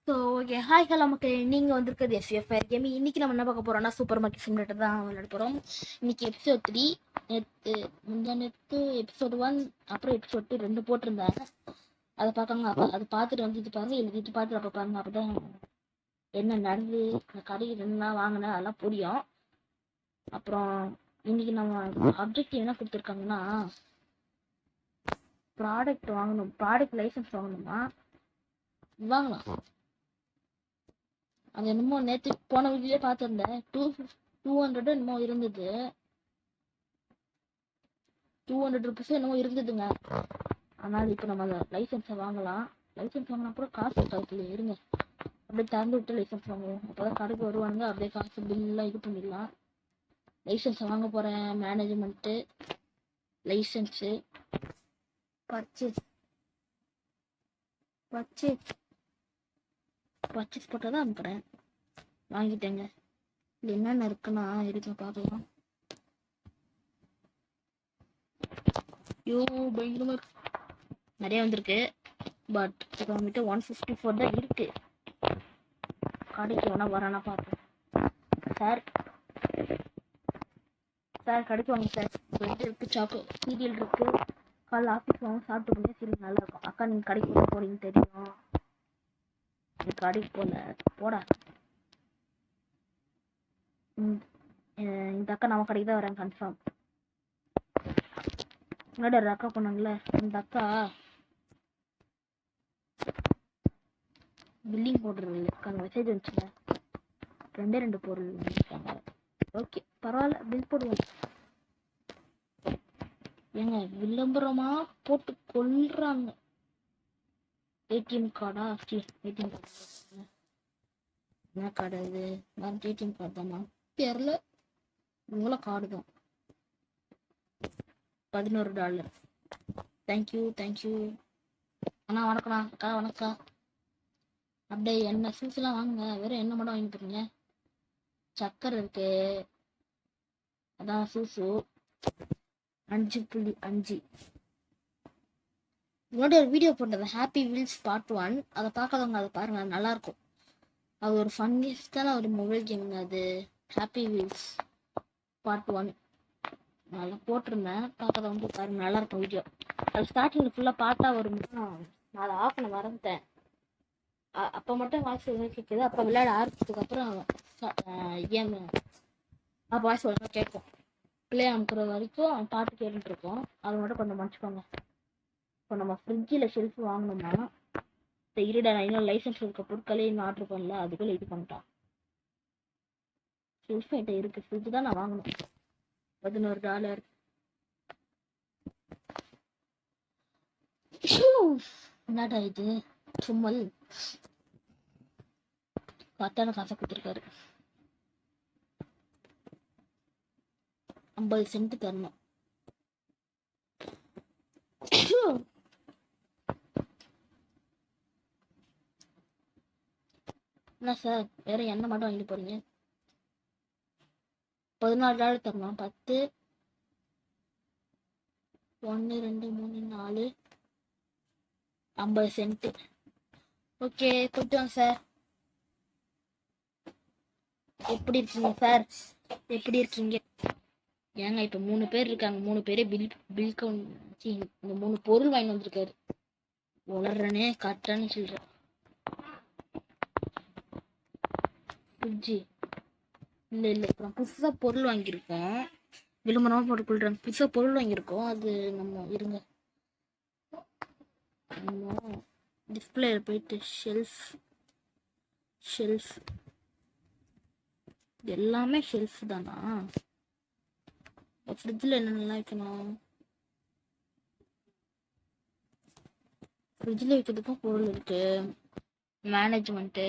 So okay hi hello மக்கள், நீங்கள் வந்திருக்கிறது எஸ்எஃப்ஆர் கேமி. இன்றைக்கி நம்ம என்ன பார்க்க போகிறோம்னா சூப்பர் மார்க்கெட் சிமுலேட்டர் தான் விளையாட போகிறோம். இன்றைக்கி எபிசோட் 3, நேற்று எபிசோட் 1, அப்புறம் எபிசோட் 2 2 போட்டிருந்தாங்க. அதை பார்க்காங்க. அதை பார்த்துட்டு வந்து இது பாருங்கள், எழுதிட்டு பார்த்துட்டு அப்போ பாருங்கள். அப்போ தான் என்ன நடந்து இந்த கடையில் என்னெல்லாம் வாங்கினேன் அதெல்லாம் புரியும். அப்புறம் இன்றைக்கி நம்ம அப்ஜெக்டிவ் என்ன கொடுத்துருக்காங்கன்னா, ப்ராடக்ட் வாங்கணும், ப்ராடக்ட் லைசன்ஸ் வாங்கணுமா, வாங்கலாம். அது என்னமோ நேற்று போன வீடியோலே பார்த்துருந்தேன், 200 என்னமோ இருந்தது, 200 ருபீஸ் என்னமோ இருந்ததுங்க. அதனால் இப்போ நம்ம லைசன்ஸை வாங்கலாம். லைசன்ஸ் வாங்கினா அப்புறம் காசு காசுல இருங்க, அப்படியே திறந்து விட்டு லைசன்ஸ் வாங்குவோம். அப்போ தான் கடைக்கு வருவாங்க, அப்படியே காசு பில்லாம் இது பண்ணிடலாம். லைசன்ஸை வாங்க போகிறேன். மேனேஜ்மெண்ட்டு, லைசன்ஸு, பர்ச்சேஸ் போட்டால் தான் அனுப்புகிறேன். வாங்கிட்டேங்க. இது என்னென்ன இருக்குன்னா இருக்க பார்க்கலாம். பயங்கரமாக நிறைய வந்திருக்கு. பட் இப்போ வந்துட்டு 154 தான் இருக்கு. கடைக்கு வேணா வரானா பார்ப்போம். சார் கடைக்கு வாங்க சார். பிரெட் இருக்கு, சீரியல் இருக்கு. காலைல ஆஃபீஸ் வாங்க சாப்பிட்டு போங்க, சீரியல் நல்லா இருக்கும். அக்கா நீங்கள் கடைக்கு போகிறீங்க தெரியும். கடைக்கு போடா. இந்த அக்கா நம்ம கடைக்கு தான் வரேன் கன்ஃபார்ம். முன்னாடி ஒரு அக்கா போனாங்களே, இந்த அக்கா பில்லிங் போடுறது இருக்காங்க. மெசேஜ் வந்துச்சுல, 2 பொருள் இருக்காங்க. ஓகே பரவாயில்ல, பில் போடுவோம். ஏங்க விளம்பரமா போட்டு கொள்றாங்க. ஏடிஎம் கார்டா? ஏடிஎம் கார்டு என்ன கார்டு இது? ஏடிஎம் கார்டு தானா தெரியல. உங்கள கார்டு தான். $11. தேங்க்யூ அண்ணா. வணக்கண்ணா. அக்கா வணக்கம். அப்படியே என்ன சூஸ்லாம் வாங்குங்க. வேற என்ன மட்டும் வாங்கி போறீங்க? சக்கரை இருக்கு, அதான் சூசு 5.5. முன்னாடி ஒரு வீடியோ போட்டது, ஹாப்பி வீல்ஸ் பார்ட் 1. அதை பார்க்காதவங்க அதை பாருங்க, நல்லா இருக்கும். அது ஒரு ஃபன்னியஸ்டான ஒரு மொபைல் கேமுங்க. அது ஹாப்பி வீல்ஸ் பார்ட் 1 நல்லா போட்டிருந்தேன். பார்க்காதவங்க பாருங்க, நல்லா இருக்கும் வீடியோ. அது ஸ்டார்டிங்கில் ஃபுல்லாக பாட்டாக வரும்னா நான் அதை ஆஃப் பண்ண மறந்துட்டேன். அப்போ மட்டும் வாய்ஸ் கேட்குது. அப்போ விளையாட ஆரம்பிச்சதுக்கு அப்புறம் கேம் அப்போ வாய்ஸ் ஒழுங்காக கேட்கும். பிள்ளை அனுப்புற வரைக்கும் பாட்டு கேட்டுட்டு இருக்கோம். அதை மட்டும் கொஞ்சம் மன்னிச்சுக்கோங்க. இப்போ நம்ம ஃப்ரிட்ஜில் ஷெல்ஃப் வாங்கணும்னா, இந்த இருடா நான் இன்னும் லைசன்ஸ் இருக்க பொருட்களே இன்னும் ஆர்டர் பண்ணல, அதுக்குள்ளே இது பண்ணிட்டான். ஷெல்ஃப் என்கிட்ட இருக்கு, ஃப்ரிட்ஜ் தான் நான் வாங்கணும். $11. என்னடா இது சும்மல். கரெக்டான காசை கொடுத்துருக்காரு. 50 சென்ட் தரணும். என்ன சார் வேற என்ன மட்டும் வாங்கிட்டு போறீங்க? $14 தரணும். 10 1 2 3 4 50 சென்ட். ஓகே போயிட்டு வாங்க சார். எப்படி இருக்கீங்க சார்? எப்படி இருக்கீங்க? ஏங்க இப்போ 3 பேர் இருக்காங்க. 3 பேரே பில் கவுண்ட் இந்த 3 பொருள் வாங்கி வந்திருக்காரு. உளறனே கரெக்டானு சொல்கிறேன். ஃப்ரிட்ஜி இல்லை அப்புறம் புதுசாக பொருள் வாங்கியிருக்கோம். விளம்பரமாக போட்டு கொள்றாங்க. புதுசாக பொருள் வாங்கியிருக்கோம். அது நம்ம இருங்க, நம்ம டிஸ்பிளேல போயிட்டு ஷெல்ஃப் எல்லாமே ஷெல்ஃப் தானா? ஃப்ரிட்ஜில் என்னென்னலாம் வைக்கணும்? ஃப்ரிட்ஜில் வைக்கிறதுக்கும் பொருள் இருக்கு. மேனேஜ்மெண்ட்டு,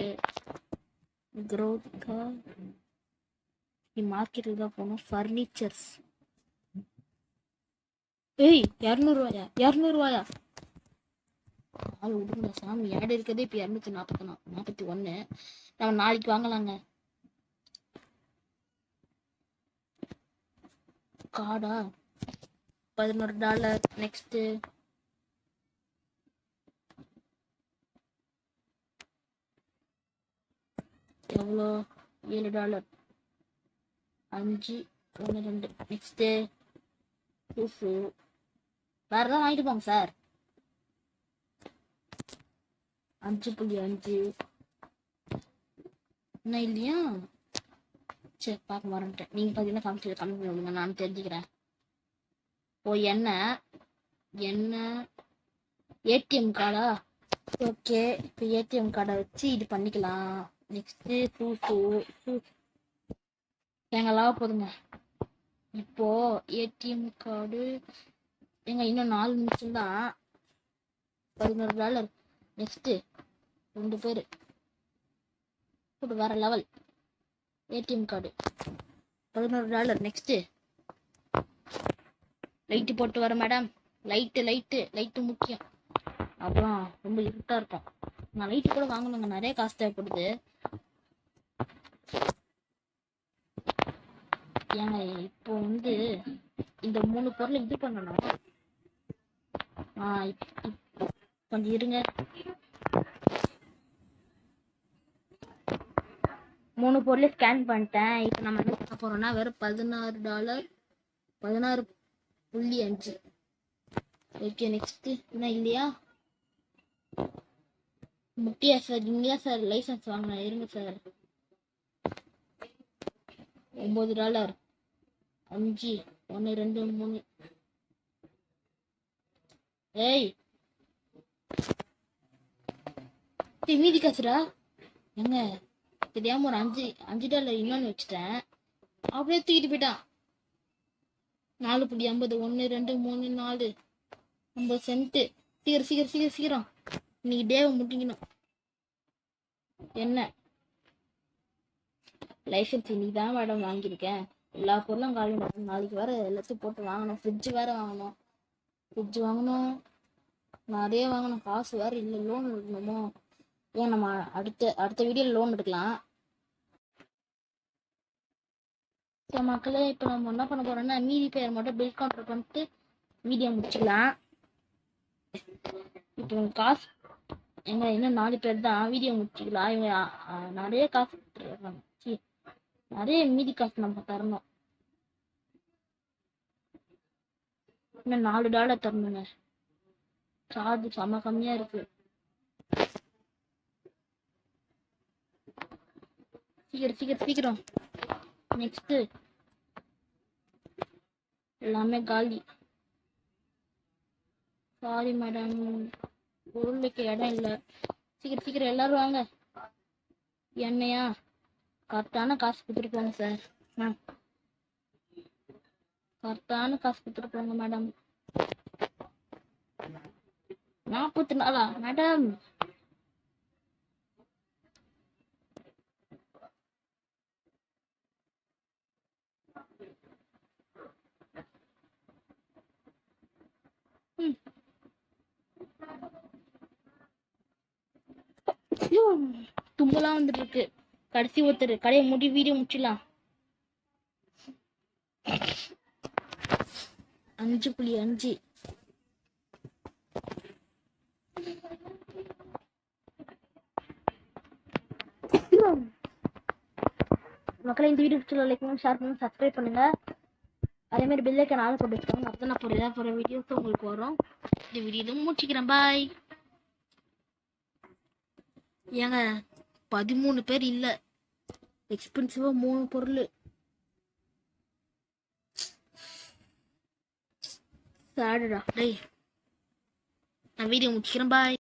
க்ரோத்கா, மார்க்கெட்டுக்கு தான் போகணும். ஃபர்னிச்சர்ஸ். ஏய் 200 ஆள் விடுங்க சாமி. ஏடு இருக்கிறதே இப்போ 241. நம்ம நாளைக்கு வாங்கலாங்க. கார்டா? $11. நெக்ஸ்ட்டு எவ்வளோ? $7. 5 1 2. நெக்ஸ்ட்டு சூசு. வேற ஏதாவது வாங்கிட்டு போங்க சார். 5.5. என்ன இல்லையா? சரி பார்க்க வரேன்ட்டேன். நீங்கள் பார்த்தீங்கன்னா கம்மி பண்ணி விடுங்க, நான் தெரிஞ்சுக்கிறேன். ஓ என்ன ஏடிஎம் கார்டா? ஓகே, இப்போ ஏடிஎம் கார்டை வச்சு இது பண்ணிக்கலாம். நெக்ஸ்ட்டு சூசு எங்கெல்லாம் போதுங்க. இப்போ ஏடிஎம் கார்டு இன்னும் 4 நிமிஷம் தான். $11. நெக்ஸ்ட்டு 2 பேர் போட்டு வேற level. ATM card $11. Next light போட்டு வர மேடம். லைட்டு முக்கியம். அப்புறம் ரொம்ப இருட்டா இருக்கும். நான் லைட்டு கூட வாங்கணுங்க, நிறைய காசு தேவைப்படுது. ஏங்க இப்போ இந்த 3 பொருள் இது பண்ணணும். கொஞ்சம் இருங்க. 3 பொருள் ஸ்கேன் பண்ணிட்டேன். இப்போ நம்ம என்ன பண்ண போறோம்னா வெறும் $16. 16.5. ஓகே, நெக்ஸ்ட் என்ன இல்லையா? முட்டியா சார்? இங்கேயா சார் லைசன்ஸ் வாங்கினேன், இருங்க சார். $9. 5 1 2 3. ஏய் மீதி காசுடா. எங்க தெரியாம ஒரு $5 இன்னொன்னு வச்சுட்டேன். அப்படியே தூக்கிட்டு போயிட்டான். 4.50. 1 2 3 4 50 சென்ட். சீக்கிரம் இன்னைக்கு டேவை முட்டிக்கணும். என்ன லைசன்ஸ் இன்னைக்கு தான் மேடம் வாங்கியிருக்கேன். எல்லா பொருளும் காலி மேடம். நாளைக்கு வேற எல்லாத்தையும் போட்டு வாங்கணும். ஃப்ரிட்ஜ் வேற வாங்கணும். நிறைய வாங்கணும். காசு வேற இல்லை. லோன் எடுக்கணுமோ? ஏன் நம்ம அடுத்த வீடியோவில் லோன் எடுக்கலாம். சரி மக்களே, இப்போ நம்ம என்ன பண்ண போறோம்னா மீதி பேர் மட்டும் பில் கவுண்டர் பண்ணிட்டு வீடியோ முடிச்சுக்கலாம். இப்போ காசு இன்னும் 4 பேர் தான். வீடியோ முடிச்சுக்கலாம். இவங்க நிறைய காசு கொடுத்துருக்காங்க. நிறைய மீதி காசு நம்ம தரணும். இன்னும் $4 தரணுங்க. சார்ஜ் செம்ம கம்மியா இருக்கு. சீக்கிரம். நெக்ஸ்ட் எல்லாமே காலி. சாரி மேடம், பொருளுக்கு இடம் இல்லை. சீக்கிரம் எல்லாரும் வாங்க. என்னையா கரெக்டான காசு கொடுத்துட்டு போங்க சார். கரெக்டான காசு கொடுத்துட்டு போங்க மேடம். 44 மேடம்? தும்பலாம் வந்துட்டு இருக்கு. கடைசி ஒருத்தர் கடையை வீடியோ முடிச்சிடலாம். 5.5. மக்களை இந்த வீடியோ லைக் பண்ணுங்க, ஷேர் பண்ணுங்க, சப்ஸ்கிரைப் பண்ணுங்க. அதே மாதிரி பெல் ஐக்கான் ஆன் போட்டு வச்சுக்கோங்க. அப்போ நான் போகிற வீடியோஸ் உங்களுக்கு வரும். இந்த வீடியோ முடிச்சுக்கிறேன். பாய். ஏங்க 13 பேர் இல்லை. எக்ஸ்பென்சிவா 3 பொருள். சாடுடா டேய். நான் வீடியோ முடிச்சுக்கிறேன். பாய்.